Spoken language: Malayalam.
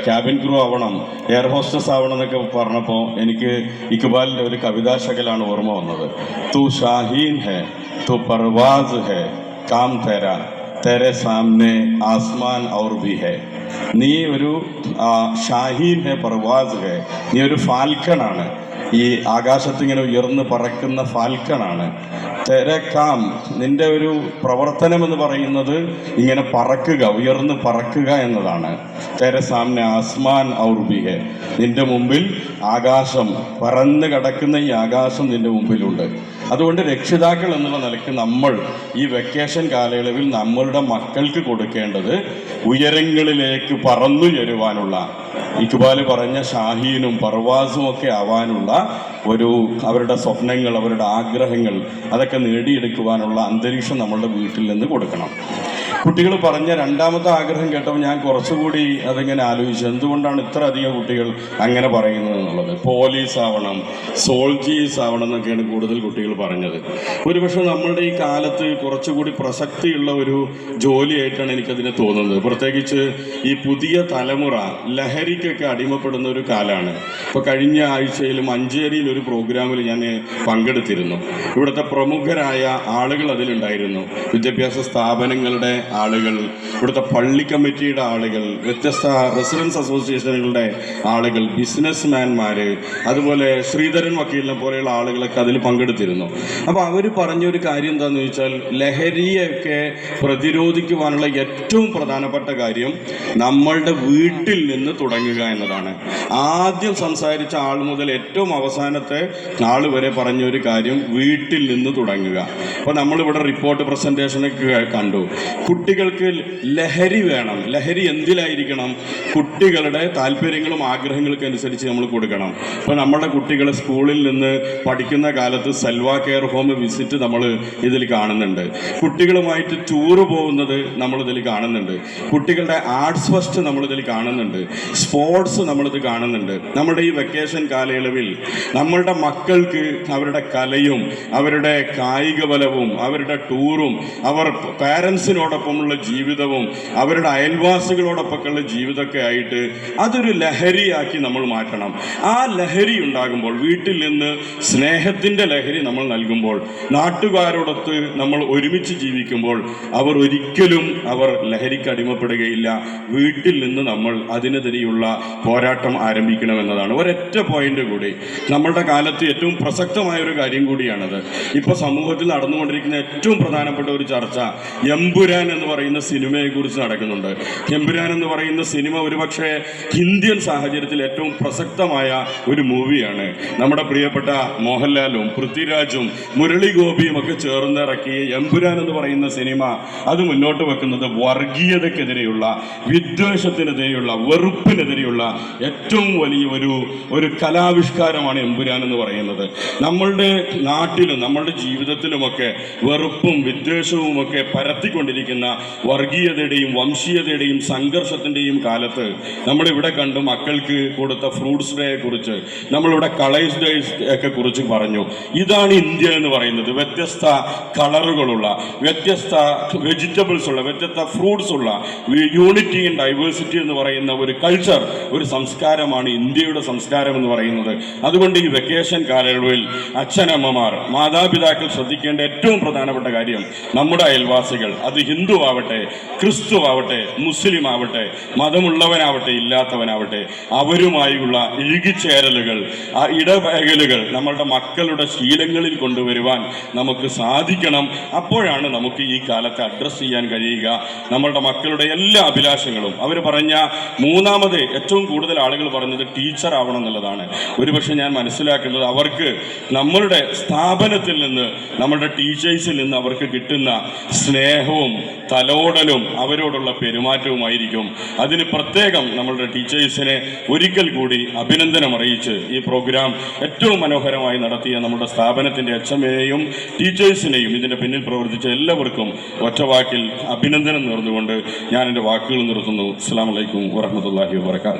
ക്യാബിൻ ക്രൂ ആവണം, എയർ ഹോസ്റ്റസ് ആവണം എന്നൊക്കെ പറഞ്ഞപ്പോൾ എനിക്ക് ഇക്ബാലിൻ്റെ ഒരു കവിതാശകലാണ് ഓർമ്മ വന്നത്. തു ഷാഹീൻ ഹെ, തു പർവാസ് ഹെ, calm Thera, there സാമനെ Aasman our ഭി ഹെ. നീ ഒരു ഷാഹീൻ ഹെ, പർവാസ് ഹെ, നീ ഒരു ഫാൽക്കണാണ്, ഈ ആകാശത്തിങ്ങനെ ഉയർന്ന് പറക്കുന്ന ഫാൽക്കണാണ്. തെരക്കാം, നിന്റെ ഒരു പ്രവർത്തനം എന്ന് പറയുന്നത് ഇങ്ങനെ പറക്കുക, ഉയർന്ന് പറക്കുക എന്നതാണ്. തെരെ സാമനെ ആസ്മാൻ ഔർ ഭി ഹെ, നിന്റെ മുമ്പിൽ ആകാശം, പറന്ന് കിടക്കുന്ന ഈ ആകാശം നിന്റെ മുമ്പിലുണ്ട്. അതുകൊണ്ട് രക്ഷിതാക്കൾ എന്നുള്ള നിലയ്ക്ക് നമ്മൾ ഈ വെക്കേഷൻ കാലയളവിൽ നമ്മളുടെ മക്കൾക്ക് കൊടുക്കേണ്ടത് ഉയരങ്ങളിലേക്ക് പറന്നുയരുവാനുള്ള, ഇക്ബാൽ പറഞ്ഞ ഷാഹീനും പർവാസും ഒക്കെ ആവാനുള്ള ഒരു അവരുടെ സ്വപ്നങ്ങൾ, അവരുടെ ആഗ്രഹങ്ങൾ, അതൊക്കെ നേടിയെടുക്കുവാനുള്ള അന്തരീക്ഷം നമ്മളുടെ വീട്ടിൽ നിന്ന് കൊടുക്കണം. കുട്ടികൾ പറഞ്ഞ രണ്ടാമത്തെ ആഗ്രഹം കേട്ടപ്പോൾ ഞാൻ കുറച്ചുകൂടി അതിങ്ങനെ ആലോചിച്ചു, എന്തുകൊണ്ടാണ് ഇത്ര അധികം കുട്ടികൾ അങ്ങനെ പറയുന്നത് എന്നുള്ളത്. പോലീസ് ആവണം, സോൾജേഴ്സ് ആവണം എന്നൊക്കെയാണ് കൂടുതൽ കുട്ടികൾ പറഞ്ഞത്. ഒരുപക്ഷെ നമ്മളുടെ ഈ കാലത്ത് കുറച്ചുകൂടി പ്രസക്തിയുള്ള ഒരു ജോലിയായിട്ടാണ് എനിക്കതിനെ തോന്നുന്നത്. പ്രത്യേകിച്ച് ഈ പുതിയ തലമുറ ലഹരിക്കൊക്കെ അടിമപ്പെടുന്ന ഒരു കാലമാണ്. ഇപ്പോൾ കഴിഞ്ഞ ആഴ്ചയിൽ മഞ്ചേരിയിൽ ഒരു പ്രോഗ്രാമിൽ ഞാൻ പങ്കെടുത്തിരുന്നു. ഇവിടുത്തെ പ്രമുഖരായ ആളുകൾ അതിലുണ്ടായിരുന്നു. വിദ്യാഭ്യാസ സ്ഥാപനങ്ങളുടെ ആളുകൾ, ഇവിടുത്തെ പള്ളി കമ്മിറ്റിയുടെ ആളുകൾ, വ്യത്യസ്ത റെസിഡൻസ് അസോസിയേഷനുകളുടെ ആളുകൾ, ബിസിനസ് മാൻമാർ, അതുപോലെ ശ്രീധരൻ വക്കീലിനെ പോലെയുള്ള ആളുകളൊക്കെ അതിൽ പങ്കെടുത്തിരുന്നു. അപ്പോൾ അവർ പറഞ്ഞൊരു കാര്യം എന്താണെന്ന് ചോദിച്ചാൽ, ലഹരിയൊക്കെ പ്രതിരോധിക്കുവാനുള്ള ഏറ്റവും പ്രധാനപ്പെട്ട കാര്യം നമ്മളുടെ വീട്ടിൽ നിന്ന് തുടങ്ങുക എന്നതാണ്. ആദ്യം സംസാരിച്ച ആൾ മുതൽ ഏറ്റവും അവസാനത്തെ ആൾ വരെ പറഞ്ഞൊരു കാര്യം വീട്ടിൽ നിന്ന് തുടങ്ങുക. അപ്പോൾ നമ്മളിവിടെ റിപ്പോർട്ട് പ്രസൻറ്റേഷനൊക്കെ കണ്ടു. കുട്ടികൾക്ക് ലഹരി വേണം. ലഹരി എന്തിലായിരിക്കണം? കുട്ടികളുടെ താല്പര്യങ്ങളും ആഗ്രഹങ്ങൾക്ക് അനുസരിച്ച് നമ്മൾ കൊടുക്കണം. ഇപ്പോൾ നമ്മുടെ കുട്ടികൾ സ്കൂളിൽ നിന്ന് പഠിക്കുന്ന കാലത്ത് സെൽവ കെയർ ഹോം വിസിറ്റ് നമ്മൾ ഇതിൽ കാണുന്നുണ്ട്. കുട്ടികളുമായിട്ട് ടൂറ് പോകുന്നത് നമ്മളിതിൽ കാണുന്നുണ്ട്. കുട്ടികളുടെ ആർട്സ് ഫെസ്റ്റ് നമ്മളിതിൽ കാണുന്നുണ്ട്. സ്പോർട്സ് നമ്മളിത് കാണുന്നുണ്ട്. നമ്മുടെ ഈ വെക്കേഷൻ കാലയളവിൽ നമ്മളുടെ മക്കൾക്ക് അവരുടെ കലയും അവരുടെ കായിക ബലവും അവരുടെ ടൂറും അവർ പാരൻസിനോടൊപ്പമുള്ള ജീവിതവും അവരുടെ അയൽവാസികളോടൊപ്പമുള്ള ജീവിതമൊക്കെ ആയിട്ട് അതൊരു ലഹരിയാക്കി നമ്മൾ മാറ്റണം. ആ ലഹരി ഉണ്ടാകുമ്പോൾ, വീട്ടിൽ നിന്ന് സ്നേഹത്തിൻ്റെ ലഹരി നമ്മൾ നൽകുമ്പോൾ, നാട്ടുകാരോടൊത്ത് നമ്മൾ ഒരുമിച്ച് ജീവിക്കുമ്പോൾ അവർ ഒരിക്കലും ലഹരിക്ക് അടിമപ്പെടുകയില്ല. വീട്ടിൽ നിന്ന് നമ്മൾ അതിനെതിരെയുള്ള പോരാട്ടം ആരംഭിക്കണമെന്നതാണ്. ഒരൊറ്റ പോയിന്റ് കൂടി, നമ്മളുടെ കാലത്ത് ഏറ്റവും പ്രസക്തമായ ഒരു കാര്യം കൂടിയാണത്. ഇപ്പോൾ സമൂഹത്തിൽ നടന്നുകൊണ്ടിരിക്കുന്ന ഏറ്റവും പ്രധാനപ്പെട്ട ഒരു ചർച്ച എമ്പുരാൻ എന്ന് പറയുന്ന സിനിമയെ കുറിച്ച് നടക്കുന്നുണ്ട്. എമ്പുരാൻ എന്ന് പറയുന്ന സിനിമ ഒരുപക്ഷെ ഇന്ത്യൻ സാഹചര്യത്തിൽ ഏറ്റവും പ്രസക്തമായ ഒരു മൂവിയാണ്. നമ്മുടെ പ്രിയപ്പെട്ട മോഹൻലാലും പൃഥ്വിരാജും മുരളി ഗോപിയും ഒക്കെ ചേർന്നിറക്കിയ എമ്പുരാൻ എന്ന് പറയുന്ന സിനിമ അത് മുന്നോട്ട് വെക്കുന്നത് വർഗീയതക്കെതിരെയുള്ള, വിദ്വേഷത്തിനെതിരെയുള്ള, വെറുപ്പിനെതിരെയുള്ള ഏറ്റവും വലിയ ഒരു കലാവിഷ്കാരമാണ് എമ്പുരാൻ എന്ന് പറയുന്നത്. നമ്മളുടെ നാട്ടിലും നമ്മളുടെ ജീവിതത്തിലുമൊക്കെ വെറുപ്പും വിദ്വേഷവും ഒക്കെ പരത്തിക്കൊണ്ടിരിക്കുന്ന വർഗീയതയുടെയും വംശീയതയുടെയും സംഘർഷത്തിൻ്റെയും കാലത്ത് നമ്മളിവിടെ കണ്ടു മക്കൾക്ക് കൊടുത്ത ഫ്രൂട്ട്സ് ഡേയെ കുറിച്ച്, നമ്മളിവിടെ കളേഴ്സ് ഡേ ഒക്കെ കുറിച്ച് പറഞ്ഞു. ഇതാണ് ഇന്ത്യ എന്ന് പറയുന്നത്. വ്യത്യസ്ത കളറുകളുള്ള, വ്യത്യസ്ത വെജിറ്റബിൾസ് ഉള്ള, വ്യത്യസ്ത ഫ്രൂട്ട്സ് ഉള്ള, യൂണിറ്റി ആൻഡ് ഡൈവേഴ്സിറ്റി എന്ന് പറയുന്ന ഒരു കൾച്ചർ, ഒരു സംസ്കാരമാണ് ഇന്ത്യയുടെ സംസ്കാരം എന്ന് പറയുന്നത്. അതുകൊണ്ട് ഈ വെക്കേഷൻ കാലയളവിൽ അച്ഛനമ്മമാർ, മാതാപിതാക്കൾ ശ്രദ്ധിക്കേണ്ട ഏറ്റവും പ്രധാനപ്പെട്ട കാര്യം, നമ്മുടെ അയൽവാസികൾ, അത് ഹിന്ദു ആവട്ടെ, ക്രിസ്തു ആവട്ടെ, മുസ്ലിം ആവട്ടെ, മതമുള്ളവനാവട്ടെ ഇല്ലാത്തവനാവട്ടെ, അവരുമായുള്ള ഇഴുകിച്ചേരലുകൾ, ആ ഇടപഴകലുകൾ നമ്മളുടെ മക്കളുടെ ശീലങ്ങളിൽ കൊണ്ടുവരുവാൻ നമുക്ക് സാധിക്കണം. അപ്പോഴാണ് നമുക്ക് ഈ കാലത്ത് അഡ്രസ്സ് ചെയ്യാൻ കഴിയുക. നമ്മളുടെ മക്കളുടെ എല്ലാ അഭിലാഷങ്ങളും, അവർ പറഞ്ഞ മൂന്നാമത് ഏറ്റവും കൂടുതൽ ആളുകൾ പറഞ്ഞത് ടീച്ചർ ആവണം എന്നുള്ളതാണ്. ഒരുപക്ഷെ ഞാൻ മനസ്സിലാക്കുന്നത് അവർക്ക് നമ്മളുടെ സ്ഥാപനത്തിൽ നിന്ന്, നമ്മളുടെ ടീച്ചേഴ്സിൽ നിന്ന് അവർക്ക് കിട്ടുന്ന സ്നേഹവും തലോടലും അവരോടുള്ള പെരുമാറ്റവുമായിരിക്കും. അതിന് പ്രത്യേകം നമ്മളുടെ ടീച്ചേഴ്സിനെ ഒരിക്കൽ കൂടി അഭിനന്ദനം അറിയിച്ച് ഈ പ്രോഗ്രാം ഏറ്റവും മനോഹരമായി നടത്തിയ നമ്മുടെ സ്ഥാപനത്തിൻ്റെ HMAയെയും ടീച്ചേഴ്സിനെയും ഇതിൻ്റെ പിന്നിൽ പ്രവർത്തിച്ച എല്ലാവർക്കും ഒറ്റവാക്കിൽ അഭിനന്ദനം നേർന്നുകൊണ്ട് ഞാൻ എൻ്റെ വാക്കുകൾ നിർത്തുന്നു. അസ്സലാമു അലൈക്കും വറഹ്മത്തുള്ളാഹി വബറകാതുഹു.